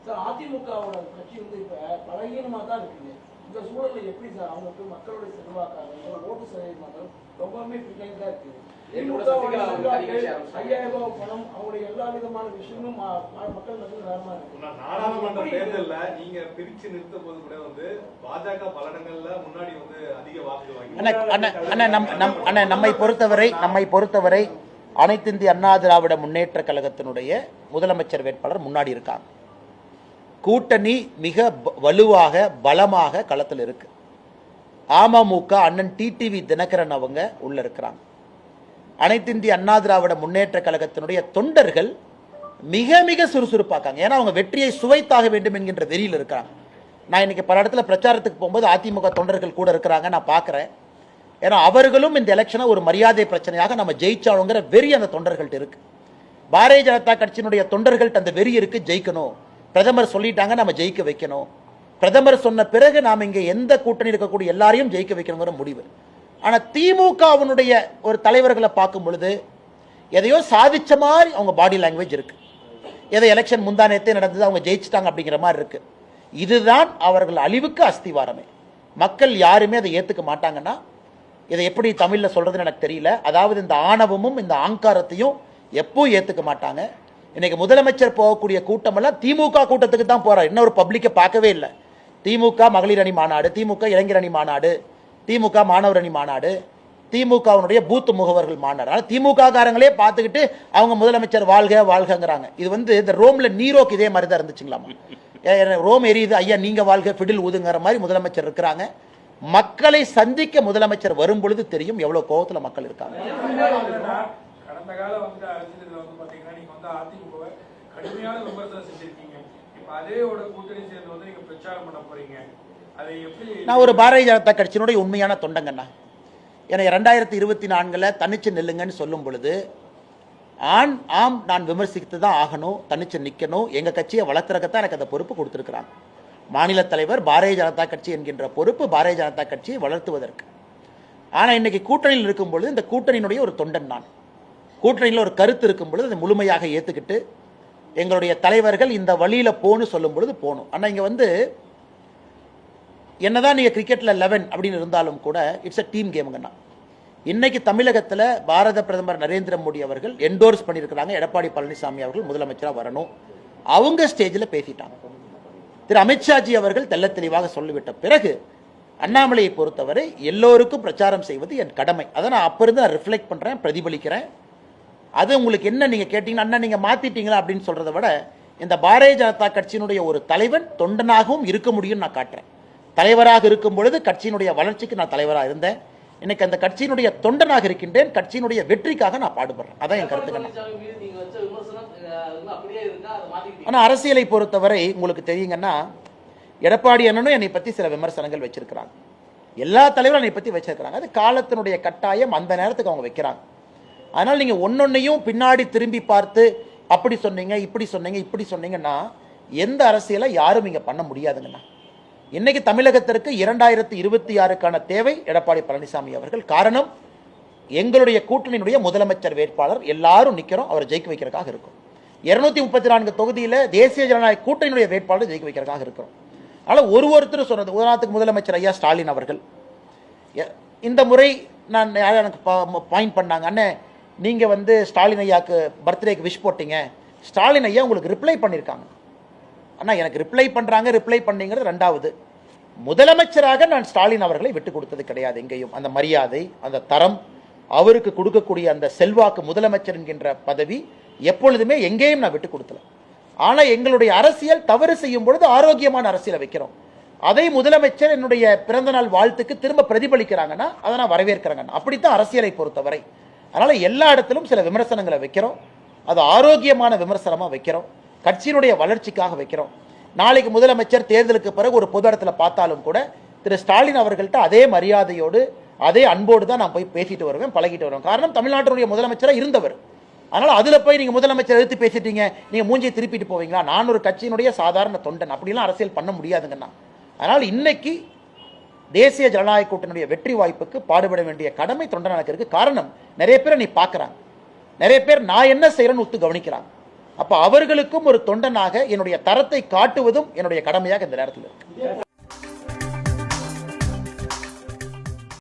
Sir அதிமுகவோட கட்சி வந்து இப்ப பலகீனமா தான் இருக்குது. இந்த சூழல்ல எப்படி சார் அவங்களுக்கு மக்களுடைய செல்வாக்காக ஓட்டு சதவீதம் ரொம்பவுமே பின்னாடி தான் இருக்குது. 5000 ரூபாய் பணம் அவங்களுடைய எல்லா விதமான விஷயமும் மக்கள் மத்தியில் வேறமா இருக்கு. நாடாளுமன்ற தேர்தல்ல நீங்க பிரிச்சு நிறுத்த போது கூட வந்து பாஜக பல இடங்கள்ல முன்னாடி வந்து அதிக வாக்கு வாங்கி நம்மை பொறுத்தவரை அனைத்து இந்திய அண்ணா திராவிட முன்னேற்ற கழகத்தினுடைய முதலமைச்சர் வேட்பாளர் முன்னாடி இருக்காங்க. கூட்டணி மிக வலுவாக பலமாக களத்தில் இருக்கு. அமமுக அண்ணன் டிடிவி தினகரன் அவங்க உள்ள இருக்கிறாங்க. அனைத்து இந்திய அண்ணா திராவிட முன்னேற்ற கழகத்தினுடைய தொண்டர்கள் மிக மிக சுறுசுறுப்பாக்காங்க. ஏன்னா அவங்க வெற்றியை சுவைத்தாக வேண்டும் என்கின்ற வெறியில் இருக்காங்க. நான் இன்னைக்கு பல இடத்துல பிரச்சாரத்துக்கு போகும்போது அதிமுக தொண்டர்கள் கூட இருக்கிறாங்க, நான் பார்க்குறேன். ஏன்னா அவர்களும் இந்த எலெக்ஷனை ஒரு மரியாதை பிரச்சனையாக நம்ம ஜெயிச்சாலுங்கிற வெறி அந்த தொண்டர்கள்ட்ட இருக்கு. பாரதிய ஜனதா கட்சியினுடைய தொண்டர்கள்ட்ட அந்த வெறி இருக்கு. ஜெயிக்கணும், பிரதமர் சொல்லிட்டாங்க, நம்ம ஜெயிக்க வைக்கணும். பிரதமர் சொன்ன பிறகு நாம் இங்கே எந்த கூட்டணி இருக்கக்கூடிய எல்லாரையும் ஜெயிக்க வைக்கணுங்கிற முடிவு. ஆனால் திமுகவினுடைய ஒரு தலைவர்களை பார்க்கும் பொழுது எதையோ சாதிச்ச மாதிரி அவங்க பாடி லாங்குவேஜ் இருக்கு. எதை எலெக்ஷன் முந்தானத்தே நடந்தது, அவங்க ஜெயிச்சிட்டாங்க அப்படிங்கிற மாதிரி இருக்கு. இதுதான் அவர்கள் அழிவுக்கு அஸ்திவாரமே. மக்கள் யாருமே அதை ஏற்றுக்க மாட்டாங்கன்னா, இதை எப்படி தமிழில் சொல்றதுன்னு எனக்கு தெரியல. அதாவது இந்த ஆணவமும் இந்த ஆங்காரத்தையும் எப்போ ஏற்றுக்க மாட்டாங்க. இன்னைக்கு முதலமைச்சர் போகக்கூடிய கூட்டமெல்லாம் திமுக கூட்டத்துக்கு தான் போறார். இன்னொரு பப்ளிக்கை பார்க்கவே இல்லை. திமுக மகளிர் அணி மாநாடு, திமுக இளைஞர் அணி மாநாடு, திமுக மாணவர் அணி மாநாடு, திமுகவினுடைய பூத் முகவர்கள் மாநாடு. ஆனால் திமுக காரங்களே பார்த்துக்கிட்டு அவங்க முதலமைச்சர் வாழ்க வாழ்கிறாங்க. இது வந்து இந்த ரோம்ல நீரோக்கு இதே மாதிரி தான் இருந்துச்சுங்களாமா. ரோம் எரியுது, ஐயா நீங்க வாழ்க ஃபிடில் ஊதுங்கிற மாதிரி முதலமைச்சர் இருக்கிறாங்க. மக்களை சந்திக்க முதலமைச்சர் வரும் பொழுது தெரியும் எவ்வளவு கோபத்துல மக்கள் இருக்காங்க. கடந்த கால வந்து அரசியல் வந்து பாத்தீங்கன்னா நீங்க வந்து அதிமுக கடுமையான விமர்சனம் செஞ்சிருக்கீங்க. இப்ப அதேயோட கூட்டணி சேர்ந்து வந்து நீங்க பிரச்சாரம் பண்ண போறீங்க. அதை எப்படி? நான் ஒரு பாரதிய ஜனதா கட்சியினுடைய உண்மையான தொண்டங்கண்ணா. ஏன்னா 2024 தனிச்சு நில்லுங்கன்னு சொல்லும் பொழுது ஆம் நான் விமர்சித்து தான் ஆகணும், தனிச்சு நிற்கணும், எங்க கட்சியை வளர்த்துறக்கத்தான் எனக்கு அந்த பொறுப்பு கொடுத்துருக்கிறாங்க. மாநில தலைவர் பாரதிய ஜனதா கட்சி என்கின்ற பொறுப்பு பாரதிய ஜனதா கட்சியை வளர்த்துவதற்கு. ஆனால் இன்னைக்கு கூட்டணியில் இருக்கும் பொழுது இந்த கூட்டணியினுடைய ஒரு தொண்டன் நான். கூட்டணியில் ஒரு கருத்து இருக்கும் பொழுது அதை முழுமையாக ஏற்றுக்கிட்டு எங்களுடைய தலைவர்கள் இந்த வழியில போன்னு சொல்லும் பொழுது போகணும். ஆனால் இங்கே வந்து என்னதான் நீங்கள் கிரிக்கெட்டில் 11 அப்படின்னு இருந்தாலும் கூட இட்ஸ் அ டீம் கேமுங்கண்ணா. இன்னைக்கு தமிழகத்தில் பாரத பிரதமர் நரேந்திர மோடி அவர்கள் என்டோர்ஸ் பண்ணியிருக்கிறாங்க எடப்பாடி பழனிசாமி அவர்கள் முதலமைச்சராக வரணும். அவங்க ஸ்டேஜில் பேசிட்டாங்க. திரு அமித்ஷாஜி அவர்கள் தெல்ல தெளிவாக சொல்லிவிட்ட பிறகு அண்ணாமலையை பொறுத்தவரை எல்லோருக்கும் பிரச்சாரம் செய்வது என் கடமை. அதை நான் அப்போ இருந்து நான் ரிஃப்ளெக்ட் பண்ணுறேன், பிரதிபலிக்கிறேன். அது உங்களுக்கு என்ன நீங்கள் கேட்டீங்கன்னா அண்ணா நீங்கள் மாற்றிட்டீங்களா அப்படின்னு சொல்கிறத விட இந்த பாரதிய ஜனதா கட்சியினுடைய ஒரு தலைவன் தொண்டனாகவும் இருக்க முடியும்னு நான் காட்டுறேன். தலைவராக இருக்கும் பொழுது கட்சியினுடைய வளர்ச்சிக்கு நான் தலைவராக இருந்தேன். இன்னைக்கு அந்த கட்சியினுடைய தொண்டனாக இருக்கின்றேன். கட்சியினுடைய வெற்றிக்காக நான் பாடுபடுறேன். அதான் என் கருத்துக்கள். ஆனால் அரசியலை பொறுத்தவரை உங்களுக்கு தெரியுங்கன்னா எடப்பாடி அண்ணனும் என்னை பற்றி சில விமர்சனங்கள் வச்சிருக்கிறாங்க. எல்லா தலைவரும் என்னை பற்றி வச்சிருக்கிறாங்க. அது காலத்தினுடைய கட்டாயம், அந்த நேரத்துக்கு அவங்க வைக்கிறாங்க. அதனால் நீங்கள் ஒன்னொன்னையும் பின்னாடி திரும்பி பார்த்து அப்படி சொன்னீங்க இப்படி சொன்னீங்க இப்படி சொன்னீங்கன்னா எந்த அரசியலை யாரும் இங்கே பண்ண முடியாதுங்கண்ணா. இன்னைக்கு தமிழகத்திற்கு 2026க்கான தேவை எடப்பாடி பழனிசாமி அவர்கள். காரணம், எங்களுடைய கூட்டணியினுடைய முதலமைச்சர் வேட்பாளர் எல்லாரும் நிற்கிறோம், அவரை ஜெயிக்க வைக்கிறதுக்காக இருக்கும். 234 தொகுதியில் தேசிய ஜனநாயக கூட்டணியினுடைய வேட்பாளர் ஜெயிக்க வைக்கிறதுக்காக இருக்கிறோம். அதனால் ஒருத்தர் சொன்னது, உதாரணத்துக்கு முதலமைச்சர் ஐயா ஸ்டாலின் அவர்கள் இந்த முறை நான் எனக்கு பாயிண்ட் பண்ணாங்க, அண்ணே நீங்கள் வந்து ஸ்டாலின் ஐயாவுக்கு பர்த்டேக்கு விஷ் போட்டீங்க, ஸ்டாலின் ஐயா உங்களுக்கு ரிப்ளை பண்ணியிருக்காங்க. ஆனால் எனக்கு ரிப்ளை பண்ணுறாங்க, ரிப்ளை பண்ணிங்கிறது ரெண்டாவது. முதலமைச்சராக நான் ஸ்டாலின் அவர்களை விட்டு கொடுத்தது கிடையாது எங்கேயும். அந்த மரியாதை, அந்த தரம், அவருக்கு கொடுக்கக்கூடிய அந்த செல்வாக்கு, முதலமைச்சர் என்கின்ற பதவி எப்பொழுதுமே எங்கேயும் நான் விட்டு கொடுத்தல. ஆனால் எங்களுடைய அரசியல் தவறு செய்யும் பொழுது ஆரோக்கியமான அரசியலை வைக்கிறோம். அதை முதலமைச்சர் என்னுடைய பிறந்தநாள் வாழ்த்துக்கு திரும்ப பிரதிபலிக்கிறாங்கன்னா அதை நான் வரவேற்கிறேங்க. அப்படித்தான் அரசியலை பொறுத்தவரை. அதனால எல்லா இடத்திலும் சில விமர்சனங்களை வைக்கிறோம். அது ஆரோக்கியமான விமர்சனமாக வைக்கிறோம், கட்சியினுடைய வளர்ச்சிக்காக வைக்கிறோம். நாளைக்கு முதலமைச்சர் தேர்தலுக்கு பிறகு ஒரு பொது இடத்துல பார்த்தாலும் கூட திரு ஸ்டாலின் அவர்கள்ட்ட அதே மரியாதையோடு அதே அன்போடு தான் நான் போய் பேசிட்டு வருவேன், பழகிட்டு வருவேன். காரணம், தமிழ்நாட்டினுடைய முதலமைச்சராக இருந்தவர். அதனால் அதில் போய் நீங்கள் முதலமைச்சர் எடுத்து பேசிட்டீங்க, நீங்கள் மூஞ்சியை திருப்பிட்டு போவீங்களா? நான் ஒரு கட்சியினுடைய சாதாரண தொண்டன், அப்படிலாம் அரசியல் பண்ண முடியாதுங்கண்ணா. அதனால் இன்னைக்கு தேசிய ஜனநாயக கூட்டணியுடைய வெற்றி வாய்ப்புக்கு பாடுபட வேண்டிய கடமை தொண்டனுக்கு இருக்கு. காரணம், நிறைய பேரை நீ பார்க்குறாங்க, நிறைய பேர் நான் என்ன செய்கிறேன்னு ஒத்து கவனிக்கிறாங்க. அப்ப அவர்களுக்கும் ஒரு தொண்டனாக என்னுடைய தரத்தை காட்டுவதும் என்னுடைய கடமையாக இந்த நேரத்தில் இருக்கு.